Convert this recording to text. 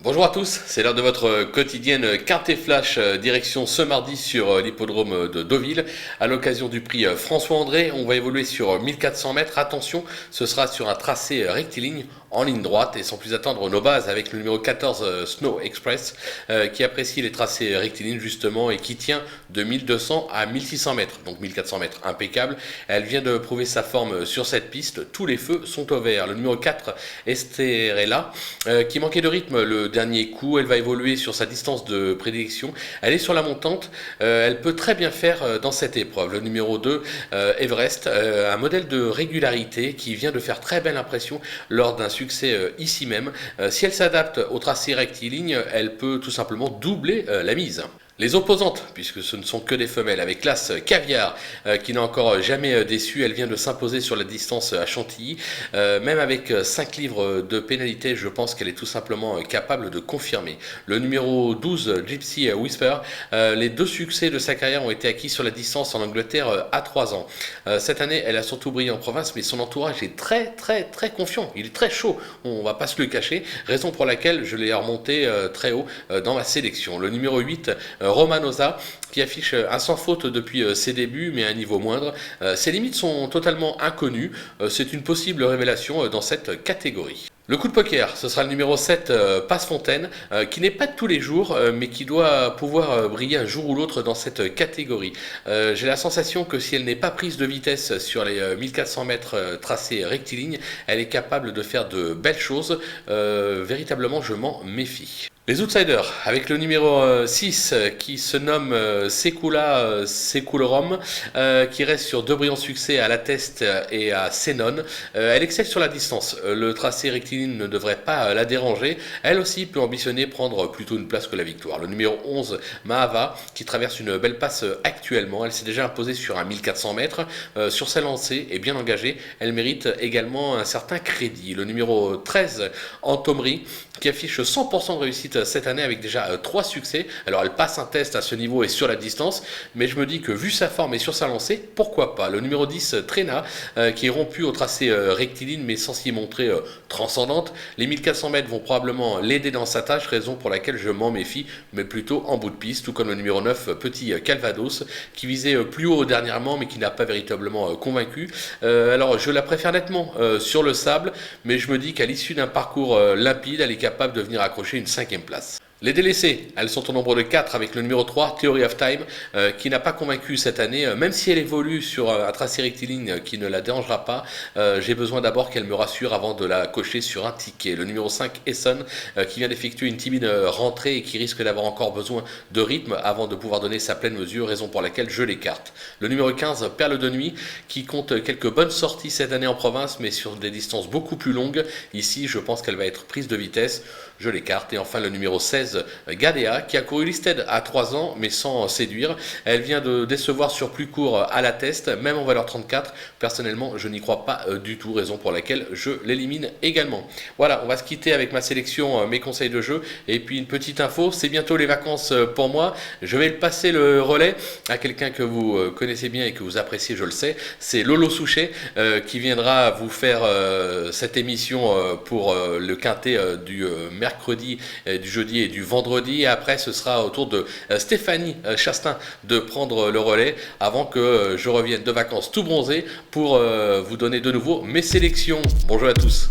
Bonjour à tous, c'est l'heure de votre quotidienne Quintet Flash, direction ce mardi sur l'hippodrome de Deauville. À l'occasion du prix François André, on va évoluer sur 1400 mètres. Attention, ce sera sur un tracé rectiligne en ligne droite et sans plus attendre nos bases avec le numéro 14 Snow Express qui apprécie les tracés rectilignes justement et qui tient de 1200 à 1600 mètres, donc 1400 mètres, impeccable. Elle vient de prouver sa forme sur cette piste, tous les feux sont au vert. Le numéro 4 Esterella qui manquait de rythme le dernier coup, elle va évoluer sur sa distance de prédilection, elle est sur la montante, elle peut très bien faire dans cette épreuve. Le numéro 2 Everest, un modèle de régularité qui vient de faire très belle impression lors d'un succès ici même. Si elle s'adapte au tracé rectiligne, elle peut tout simplement doubler la mise. Les opposantes, puisque ce ne sont que des femelles, avec classe Caviar, qui n'a encore jamais déçu, elle vient de s'imposer sur la distance à Chantilly. Même avec 5 livres de pénalité, je pense qu'elle est tout simplement capable de confirmer. Le numéro 12, Gypsy Whisper, les 2 succès de sa carrière ont été acquis sur la distance en Angleterre à 3 ans. Cette année, elle a surtout brillé en province, mais son entourage est très confiant. Il est très chaud, on va pas se le cacher, raison pour laquelle je l'ai remonté très haut dans ma sélection. Le numéro 8, Romanosa, qui affiche un sans faute depuis ses débuts, mais à un niveau moindre. Ses limites sont totalement inconnues. C'est une possible révélation dans cette catégorie. Le coup de poker, ce sera le numéro 7, Passefontaine, qui n'est pas de tous les jours, mais qui doit pouvoir briller un jour ou l'autre dans cette catégorie. J'ai la sensation que si elle n'est pas prise de vitesse sur les 1400 mètres tracés rectilignes, elle est capable de faire de belles choses. Véritablement, je m'en méfie. Les outsiders, avec le numéro 6 qui se nomme Secoularom, qui reste sur 2 brillants succès à La Teste et à Sénon. Elle excelle sur la distance, le tracé rectiligne ne devrait pas la déranger. Elle aussi peut ambitionner prendre plutôt une place que la victoire. Le numéro 11, Mahava, qui traverse une belle passe actuellement. Elle s'est déjà imposée sur un 1400 mètres. Sur sa lancée et bien engagée, elle mérite également un certain crédit. Le numéro 13, Antomri, qui affiche 100% de réussite cette année avec déjà 3 succès. Alors elle passe un test à ce niveau et sur la distance, mais je me dis que vu sa forme et sur sa lancée, pourquoi pas. Le numéro 10, Trena, qui est rompu au tracé rectiligne mais sans s'y montrer transcendante. Les 1400 mètres vont probablement l'aider dans sa tâche, raison pour laquelle je m'en méfie, mais plutôt en bout de piste, tout comme le numéro 9, Petit Calvados, qui visait plus haut dernièrement mais qui n'a pas véritablement convaincu. Alors je la préfère nettement sur le sable, mais je me dis qu'à l'issue d'un parcours limpide, elle est capable de venir accrocher une 5e place. Les délaissées, elles sont au nombre de 4 avec le numéro 3, Theory of Time, qui n'a pas convaincu cette année, même si elle évolue sur un tracé rectiligne qui ne la dérangera pas. J'ai besoin d'abord qu'elle me rassure avant de la cocher sur un ticket. Le numéro 5, Esson, qui vient d'effectuer une timide rentrée et qui risque d'avoir encore besoin de rythme avant de pouvoir donner sa pleine mesure, raison pour laquelle je l'écarte. Le numéro 15, Perle de Nuit, qui compte quelques bonnes sorties cette année en province, mais sur des distances beaucoup plus longues. Ici, je pense qu'elle va être prise de vitesse. Je l'écarte. Et enfin, le numéro 16, Gadea, qui a couru listed à 3 ans, mais sans séduire. Elle vient de décevoir sur plus court à La Teste, même en valeur 34. Personnellement, je n'y crois pas du tout, raison pour laquelle je l'élimine également. Voilà, on va se quitter avec ma sélection, mes conseils de jeu. Et puis une petite info, c'est bientôt les vacances pour moi. Je vais passer le relais à quelqu'un que vous connaissez bien et que vous appréciez, je le sais. C'est Lolo Souchet qui viendra vous faire cette émission pour le quintet du mercredi, du jeudi et du vendredi. Et après, ce sera au tour de Stéphanie Chastain de prendre le relais avant que je revienne de vacances tout bronzé pour vous donner de nouveau mes sélections. Bonjour à tous.